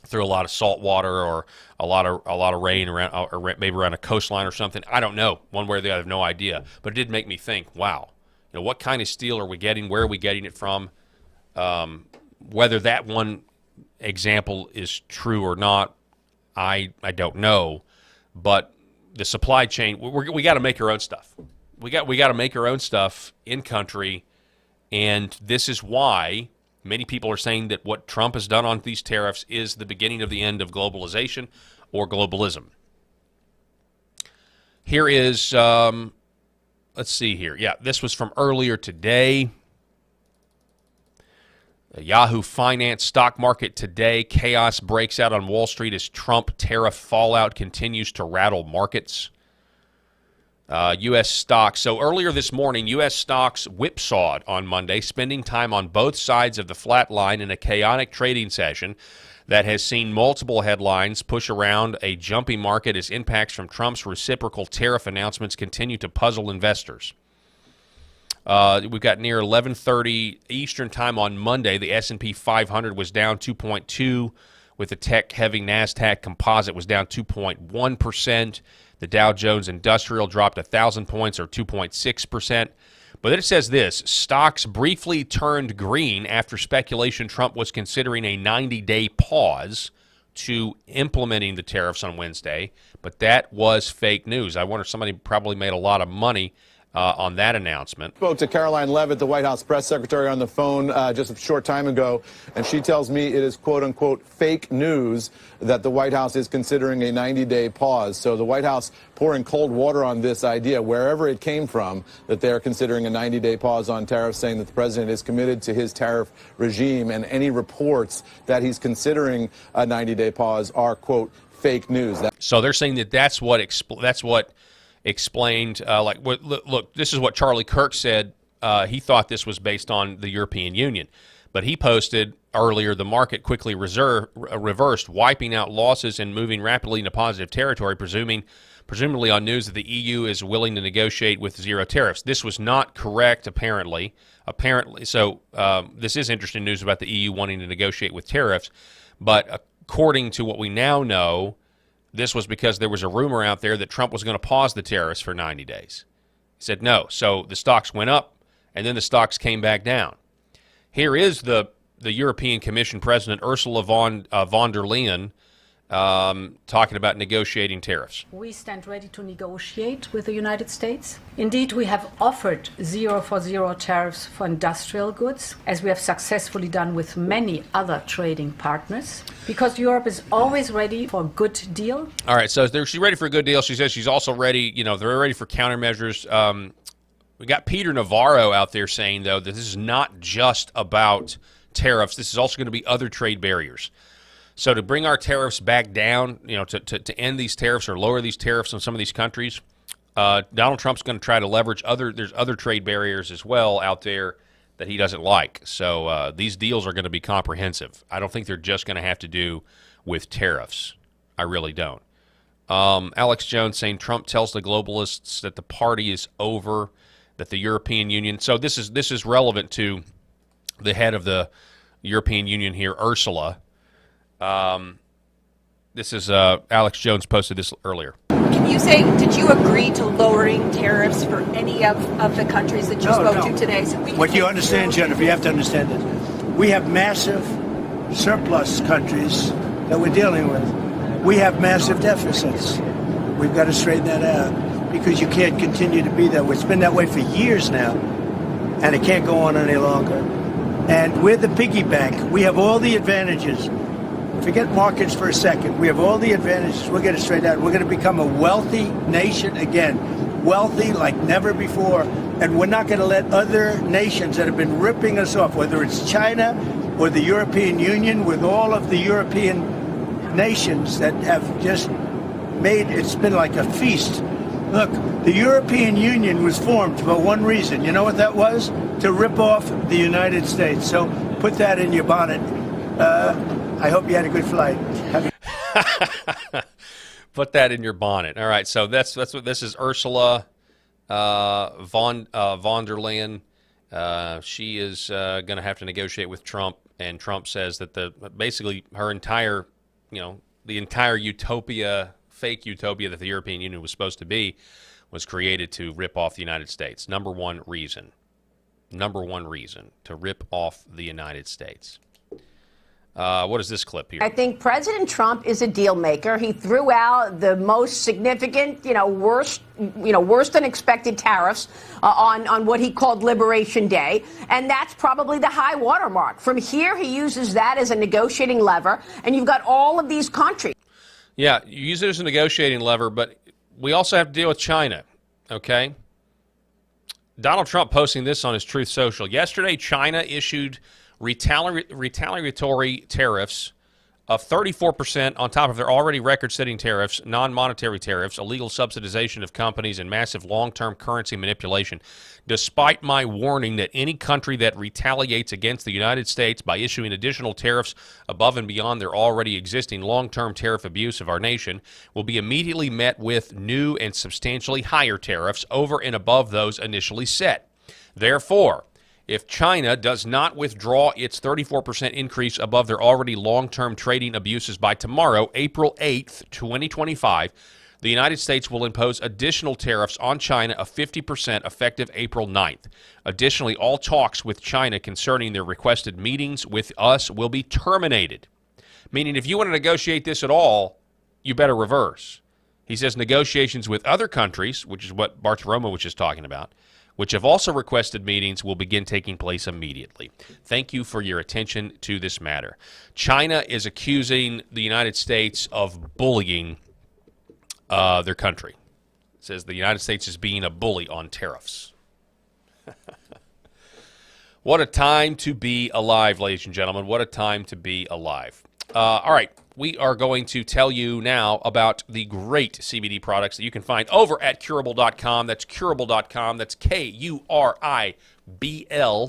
Speaker 1: through a lot of salt water or a lot of rain around, or maybe around a coastline or something. I don't know, one way or the other. I have no idea. But it did make me think, wow, what kind of steel are we getting? Where are we getting it from? Whether that one example is true or not, I don't know. But the supply chain, we got to make our own stuff. We got to make our own stuff in country, and this is why many people are saying that what Trump has done on these tariffs is the beginning of the end of globalization or globalism. Here is, let's see here. Yeah, this was from earlier today. Yahoo Finance stock market today. Chaos breaks out on Wall Street as Trump tariff fallout continues to rattle markets. U.S. stocks. So earlier this morning, U.S. stocks whipsawed on Monday, spending time on both sides of the flat line in a chaotic trading session that has seen multiple headlines push around a jumpy market as impacts from Trump's reciprocal tariff announcements continue to puzzle investors. We've got near 11:30 Eastern time on Monday. The S&P 500 was down 2.2, with the tech-heavy NASDAQ composite was down 2.1%. The Dow Jones Industrial dropped 1,000 points, or 2.6%. But then it says this: stocks briefly turned green after speculation Trump was considering a 90-day pause to implementing the tariffs on Wednesday. But that was fake news. I wonder if somebody probably made a lot of money on that announcement.
Speaker 12: Spoke to Caroline Leavitt, the White House press secretary, on the phone just a short time ago, and she tells me it is quote-unquote fake news that the White House is considering a 90-day pause. So the White House pouring cold water on this idea, wherever it came from, that they're considering a 90-day pause on tariffs, saying that the president is committed to his tariff regime, and any reports that he's considering a 90-day pause are, quote, fake news.
Speaker 1: So they're saying that that's what explained, look, this is what Charlie Kirk said. He thought this was based on the European Union. But he posted earlier, the market quickly reversed, wiping out losses and moving rapidly into positive territory, presumably on news that the EU is willing to negotiate with zero tariffs. This was not correct, apparently. So this is interesting news about the EU wanting to negotiate with tariffs. But according to what we now know, this was because there was a rumor out there that Trump was going to pause the tariffs for 90 days. He said no. So the stocks went up, and then the stocks came back down. Here is the European Commission President, Ursula von der Leyen, talking about negotiating tariffs.
Speaker 13: We stand ready to negotiate with the United States. Indeed, we have offered 0 for 0 tariffs for industrial goods, as we have successfully done with many other trading partners, because Europe is always ready for a good deal.
Speaker 1: All right, so she's ready for a good deal. She says she's also ready, they're ready for countermeasures. We got Peter Navarro out there saying, though, that this is not just about tariffs. This is also going to be other trade barriers. So to bring our tariffs back down, to end these tariffs or lower these tariffs on some of these countries, Donald Trump's going to try to leverage there's other trade barriers as well out there that he doesn't like. So these deals are going to be comprehensive. I don't think they're just going to have to do with tariffs. I really don't. Alex Jones saying Trump tells the globalists that the party is over, that the European Union. So this is relevant to the head of the European Union here, Ursula. This is Alex Jones posted this earlier.
Speaker 2: Can you say, did you agree to lowering tariffs for any of the countries that you spoke to today? So
Speaker 3: what you understand, Jennifer, you have to understand this. We have massive surplus countries that we're dealing with. We have massive deficits. We've got to straighten that out because you can't continue to be that way. It's been that way for years now, and it can't go on any longer. And we're the piggy bank. We have all the advantages. Forget markets for a second. We have all the advantages. We're going to straighten out. We're going to become a wealthy nation again. Wealthy like never before. And we're not going to let other nations that have been ripping us off, whether it's China or the European Union, with all of the European nations that have just made, it's been like a feast. Look, the European Union was formed for one reason. You know what that was? To rip off the United States. So put that in your bonnet. I hope you had a good flight.
Speaker 1: Put that in your bonnet. All right, so that's what this is. Ursula von der Leyen. She is going to have to negotiate with Trump, and Trump says that basically her entire, the entire utopia, fake utopia that the European Union was supposed to be, was created to rip off the United States. Number one reason to rip off the United States. What is this clip here?
Speaker 10: I think President Trump is a deal maker. He threw out the most significant, worse than expected tariffs on what he called Liberation Day. And that's probably the high watermark. From here, he uses that as a negotiating lever. And you've got all of these countries.
Speaker 1: Yeah, you use it as a negotiating lever, but we also have to deal with China, okay? Donald Trump posting this on his Truth Social. Yesterday, China issued retaliatory tariffs of 34% on top of their already record-setting tariffs, non-monetary tariffs, illegal subsidization of companies, and massive long-term currency manipulation. Despite my warning that any country that retaliates against the United States by issuing additional tariffs above and beyond their already existing long-term tariff abuse of our nation will be immediately met with new and substantially higher tariffs over and above those initially set. Therefore, if China does not withdraw its 34% increase above their already long-term trading abuses by tomorrow, April 8th, 2025, the United States will impose additional tariffs on China of 50% effective April 9th. Additionally, all talks with China concerning their requested meetings with us will be terminated. Meaning, if you want to negotiate this at all, you better reverse. He says negotiations with other countries, which is what Bartiromo was just talking about, which have also requested meetings, will begin taking place immediately. Thank you for your attention to this matter. China is accusing the United States of bullying their country. It says the United States is being a bully on tariffs. What a time to be alive, ladies and gentlemen. What a time to be alive. All right, we are going to tell you now about the great CBD products that you can find over at Curable.com. That's Curable.com. That's Kuribl.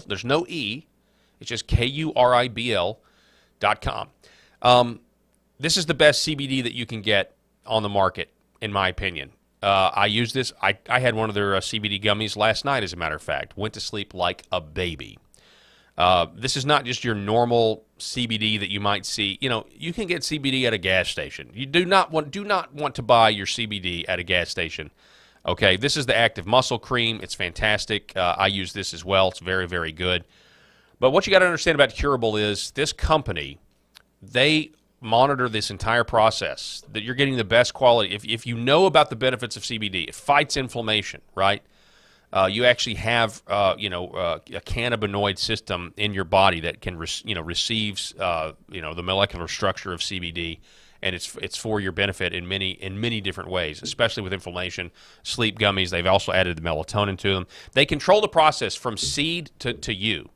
Speaker 1: There's no E. It's just Kuribl.com. This is the best CBD that you can get on the market, in my opinion. I use this. I had one of their CBD gummies last night, as a matter of fact. Went to sleep like a baby. This is not just your normal CBD that you might see. You can get CBD at a gas station. You do not want to buy your CBD at a gas station. Okay, this is the Active Muscle Cream. It's fantastic. I use this as well. It's very, very good. But what you got to understand about Curable is this company, they monitor this entire process, that you're getting the best quality. If you know about the benefits of CBD, it fights inflammation, right? You actually have, a cannabinoid system in your body that can, receives, the molecular structure of CBD, and it's for your benefit in many different ways, especially with inflammation. Sleep gummies, they've also added the melatonin to them. They control the process from seed to you.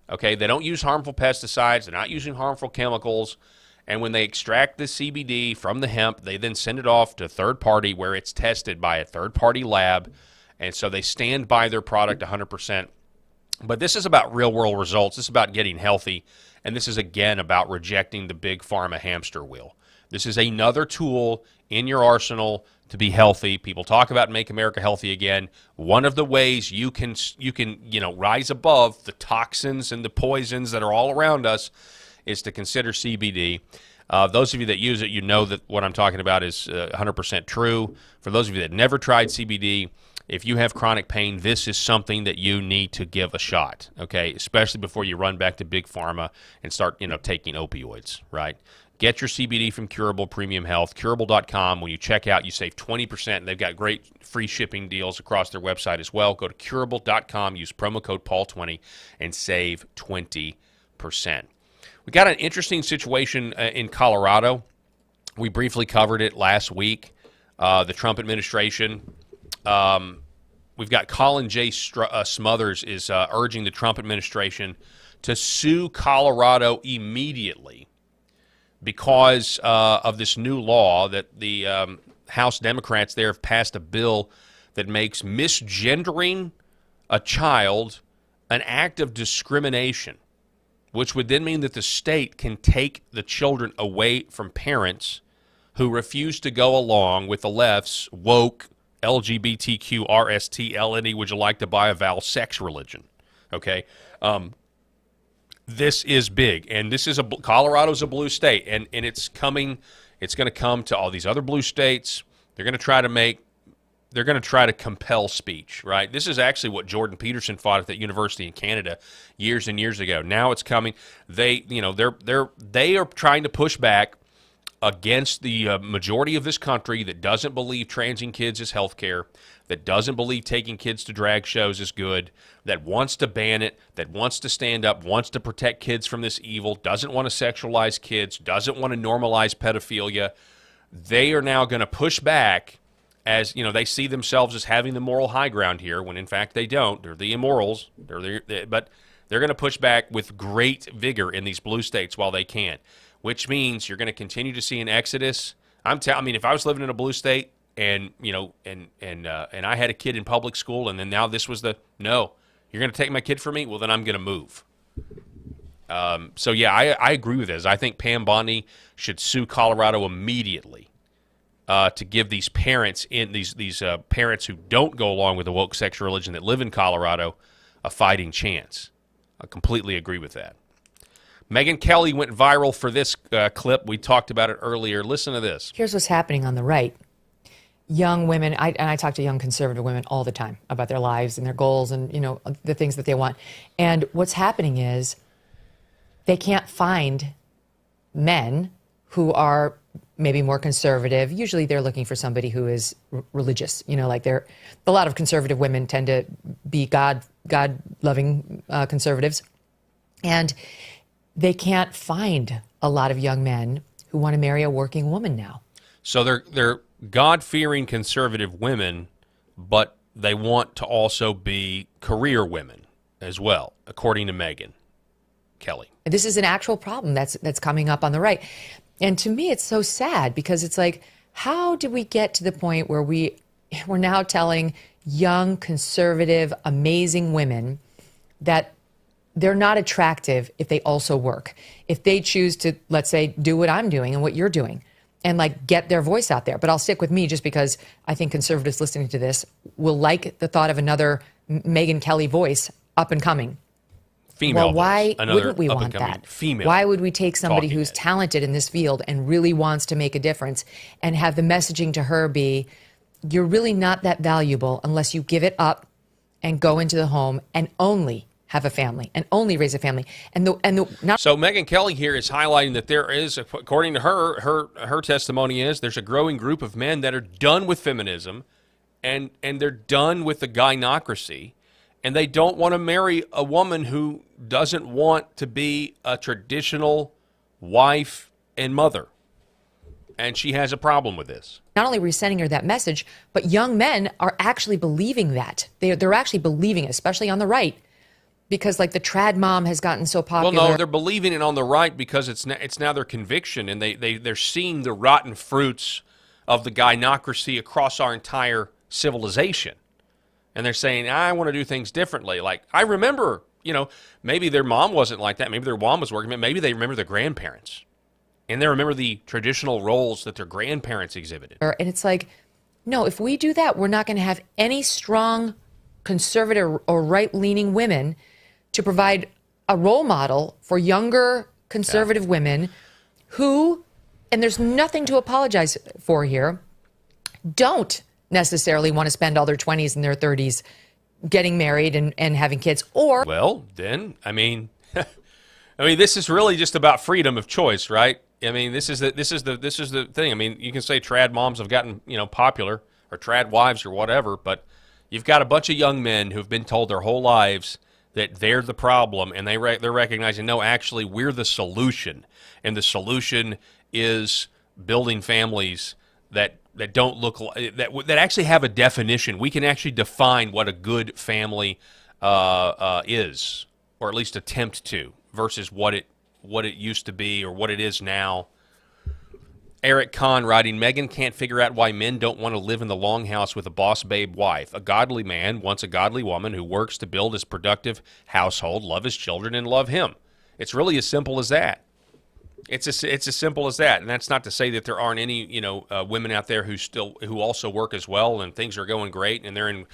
Speaker 1: Okay, they don't use harmful pesticides. They're not using harmful chemicals. And when they extract the CBD from the hemp, they then send it off to a third party where it's tested by a third party lab. And so they stand by their product 100%. But this is about real-world results. This is about getting healthy. And this is, again, about rejecting the big pharma hamster wheel. This is another tool in your arsenal to be healthy. People talk about Make America Healthy Again. One of the ways you can rise above the toxins and the poisons that are all around us is to consider CBD. Those of you that use it, you know that what I'm talking about is 100% true. For those of you that never tried CBD, if you have chronic pain, this is something that you need to give a shot, okay? Especially before you run back to Big Pharma and start, taking opioids, right? Get your CBD from Curable Premium Health, Curable.com. When you check out, you save 20%, and they've got great free shipping deals across their website as well. Go to Curable.com, use promo code Paul20, and save 20%. We got an interesting situation in Colorado. We briefly covered it last week. The Trump administration. We've got Colin J. Smothers is urging the Trump administration to sue Colorado immediately because of this new law that the House Democrats there have passed a bill that makes misgendering a child an act of discrimination. which would then mean that the state can take the children away from parents who refuse to go along with the left's woke LGBTQ RSTLNE, would you like to buy a vowel sex religion? Okay. This is big, and this is Colorado's a blue state, and it's coming. It's going to come to all these other blue states. They're going to try to compel speech, right? This is actually what Jordan Peterson fought at that university in Canada years and years ago. Now it's coming. They are trying to push back against the majority of this country that doesn't believe transing kids is health care, that doesn't believe taking kids to drag shows is good, that wants to ban it, that wants to stand up, wants to protect kids from this evil, doesn't want to sexualize kids, doesn't want to normalize pedophilia. They are now going to push back as, they see themselves as having the moral high ground here, when in fact they don't. They're the immorals. But they're going to push back with great vigor in these blue states while they can, which means you're going to continue to see an exodus. If I was living in a blue state and I had a kid in public school, and then now this was no, you're going to take my kid from me? Well, then I'm going to move. So yeah, I agree with this. I think Pam Bondi should sue Colorado immediately to give these parents parents who don't go along with the woke sexual religion that live in Colorado a fighting chance. I completely agree with that. Megyn Kelly went viral for this clip. We talked about it earlier. Listen to this.
Speaker 14: Here's what's happening on the right. Young women, I talk to young conservative women all the time about their lives and their goals and, the things that they want. And what's happening is they can't find men who are maybe more conservative. Usually they're looking for somebody who is religious. A lot of conservative women tend to be God-loving conservatives. And they can't find a lot of young men who want to marry a working woman now. So
Speaker 1: they're God-fearing conservative women, but they want to also be career women as well, according to Megyn Kelly.
Speaker 14: This is an actual problem that's coming up on the right. And to me, it's so sad, because it's like, how did we get to the point where we're now telling young, conservative, amazing women that they're not attractive if they also work, if they choose to, let's say, do what I'm doing and what you're doing, and get their voice out there. But I'll stick with me just because I think conservatives listening to this will like the thought of another Megyn Kelly voice up and coming.
Speaker 1: Female
Speaker 14: well, why
Speaker 1: voice.
Speaker 14: wouldn't we want that?
Speaker 1: Female.
Speaker 14: Why would we take somebody who's talented in this field and really wants to make a difference and have the messaging to her be, you're really not that valuable unless you give it up and go into the home and only have a family and only raise a family. So
Speaker 1: Megyn Kelly here is highlighting that there is, according to her testimony is, there's a growing group of men that are done with feminism and they're done with the gynocracy, and they don't want to marry a woman who doesn't want to be a traditional wife and mother. And she has a problem with this.
Speaker 14: Not only are we sending her that message, but young men are actually believing that. They're actually believing it, especially on the right, because the trad mom has gotten so popular.
Speaker 1: Well, no, they're believing it on the right because it's now their conviction, and they're seeing the rotten fruits of the gynocracy across our entire civilization. And they're saying, I want to do things differently. I remember, maybe their mom wasn't like that. Maybe their mom was working. Maybe they remember their grandparents. And they remember the traditional roles that their grandparents exhibited.
Speaker 14: And it's no, if we do that, we're not going to have any strong conservative or right-leaning women to provide a role model for younger conservative women who, and there's nothing to apologize for here, don't necessarily want to spend all their 20s and their 30s getting married and having kids. Or
Speaker 1: well, then this is really just about freedom of choice, right? This is the thing. You can say trad moms have gotten popular, or trad wives or whatever, but you've got a bunch of young men who've been told their whole lives that they're the problem, and they're recognizing, no, actually we're the solution, and the solution is building families that don't look like that actually have a definition. We can actually define what a good family is, or at least attempt to, versus what it used to be or what it is now. Eric Kahn writing, Megyn can't figure out why men don't want to live in the longhouse with a boss babe wife. A godly man wants a godly woman who works to build his productive household, love his children, and love him. It's really as simple as that. It's as simple as that, and that's not to say that there aren't any women out there who also work as well, and things are going great, and they're in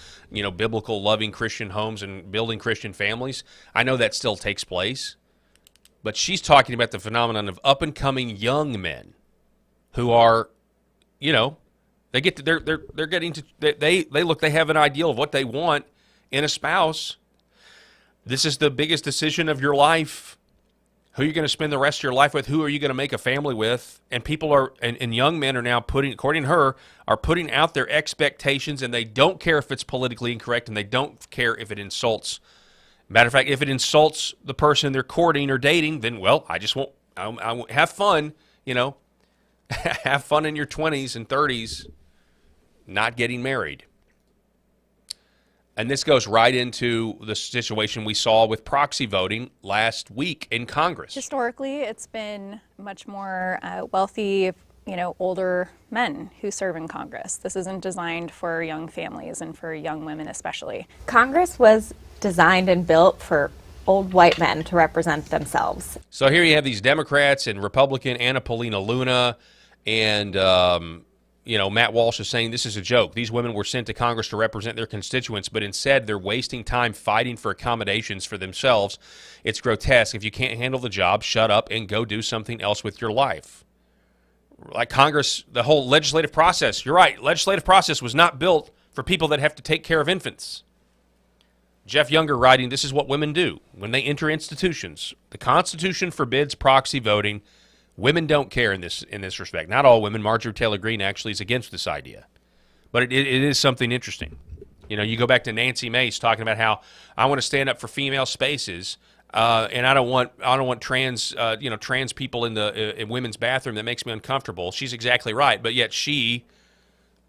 Speaker 1: biblical, loving Christian homes and building Christian families. I know that still takes place, but she's talking about the phenomenon of up and coming young men who are, they get to they're getting to they have an ideal of what they want in a spouse. This is the biggest decision of your life. Who are you going to spend the rest of your life with? Who are you going to make a family with? And people are, and young men are now according to her, are putting out their expectations, and they don't care if it's politically incorrect, and they don't care if it insults. Matter of fact, if it insults the person they're courting or dating, then, well, I won't have fun, have fun in your 20s and 30s not getting married. And this goes right into the situation we saw with proxy voting last week in Congress.
Speaker 15: Historically, it's been much more wealthy, older men who serve in Congress. This isn't designed for young families and for young women especially.
Speaker 16: Congress was designed and built for old white men to represent themselves.
Speaker 1: So here you have these Democrats and Republican Anna Paulina Luna and Matt Walsh is saying this is a joke. These women were sent to Congress to represent their constituents, but instead they're wasting time fighting for accommodations for themselves. It's grotesque. If you can't handle the job, shut up and go do something else with your life. Like Congress, the whole legislative process, you're right, legislative process was not built for people that have to take care of infants. Jeff Younger writing, this is what women do when they enter institutions. The Constitution forbids proxy voting. Women don't care in this respect. Not all women. Marjorie Taylor Greene actually is against this idea. But it is something interesting. You go back to Nancy Mace talking about how I want to stand up for female spaces, and I don't want trans trans people in women's bathroom. That makes me uncomfortable. She's exactly right. But yet she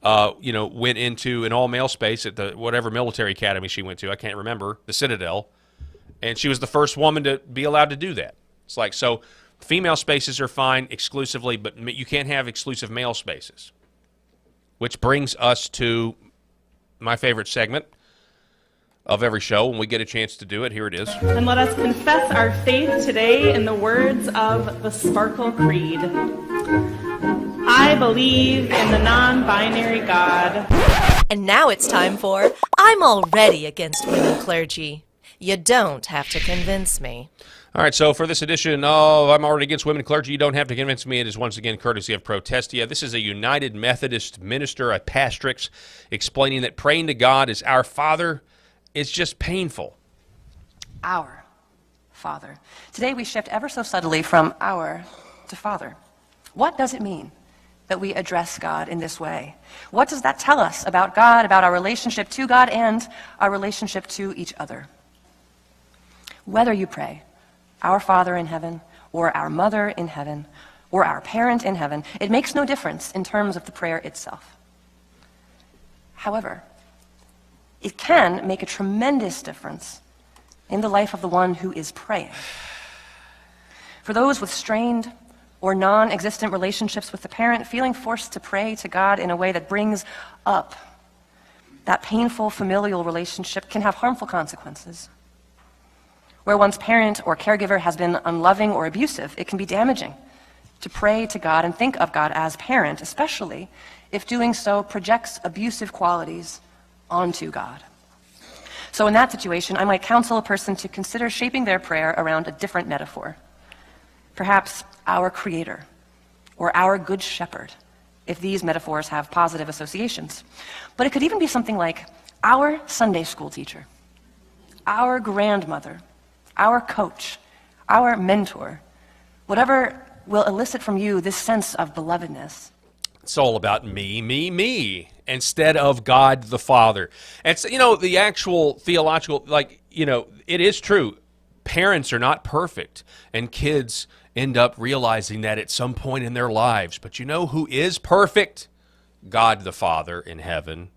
Speaker 1: went into an all male space at the whatever military academy she went to. I can't remember, the Citadel, and she was the first woman to be allowed to do that. It's like so. Female spaces are fine exclusively, but you can't have exclusive male spaces. Which brings us to my favorite segment of every show when we get a chance to do it. Here it is.
Speaker 17: And let us confess our faith today in the words of the Sparkle Creed. I believe in the non-binary God.
Speaker 18: And now it's time for I'm Already Against Women Clergy. You don't have to convince me.
Speaker 1: All right, so for this edition of I'm Already Against Women Clergy, you don't have to convince me. It is once again courtesy of Protestia. This is a United Methodist minister, a pastrix, explaining that praying to God as our Father is just painful.
Speaker 19: Our Father. Today we shift ever so subtly from our to Father. What does it mean that we address God in this way? What does that tell us about God, about our relationship to God, and our relationship to each other? Whether you pray, Our Father in heaven, or our Mother in heaven, or our parent in heaven, it makes no difference in terms of the prayer itself. However, it can make a tremendous difference in the life of the one who is praying. For those with strained or non-existent relationships with the parent, feeling forced to pray to God in a way that brings up that painful familial relationship can have harmful consequences. Where one's parent or caregiver has been unloving or abusive, it can be damaging to pray to God and think of God as parent, especially if doing so projects abusive qualities onto God. So in that situation, I might counsel a person to consider shaping their prayer around a different metaphor. Perhaps our Creator or our Good Shepherd, if these metaphors have positive associations. But it could even be something like our Sunday school teacher, our grandmother, our coach, our mentor, whatever will elicit from you this sense of belovedness.
Speaker 1: It's all about me, instead of God the Father. And so, the actual theological, it is true. Parents are not perfect, and kids end up realizing that at some point in their lives. But you know who is perfect? God the Father in heaven,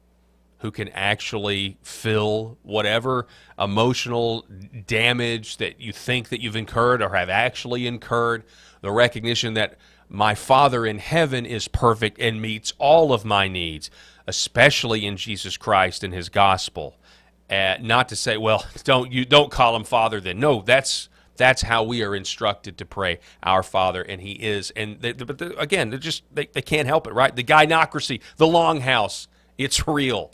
Speaker 1: who can actually fill whatever emotional damage that you think that you've incurred or have actually incurred. The recognition that my Father in heaven is perfect and meets all of my needs, especially in Jesus Christ and his gospel. Not to say, well, don't call him Father then. No, that's That's how we are instructed to pray, our Father, and He is. And again, they can't help it, right? The gynocracy, the longhouse, it's real.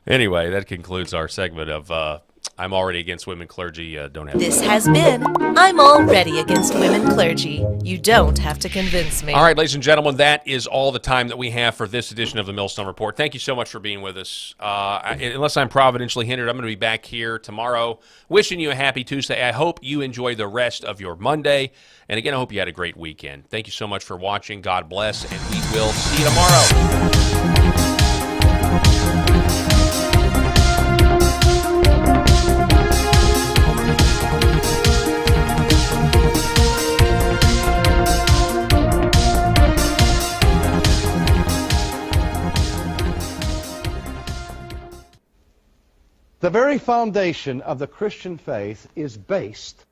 Speaker 1: Anyway, that concludes our segment of I'm Already Against Women Clergy. Don't have
Speaker 18: This has been I'm Already Against Women Clergy. You don't have to convince me.
Speaker 1: All right, ladies and gentlemen, that is all the time that we have for this edition of the Millstone Report. Thank you so much for being with us. Unless I'm providentially hindered, I'm going to be back here tomorrow. Wishing you a happy Tuesday. I hope you enjoy the rest of your Monday. And again, I hope you had a great weekend. Thank you so much for watching. God bless, and we will see you tomorrow.
Speaker 20: The very foundation of the Christian faith is based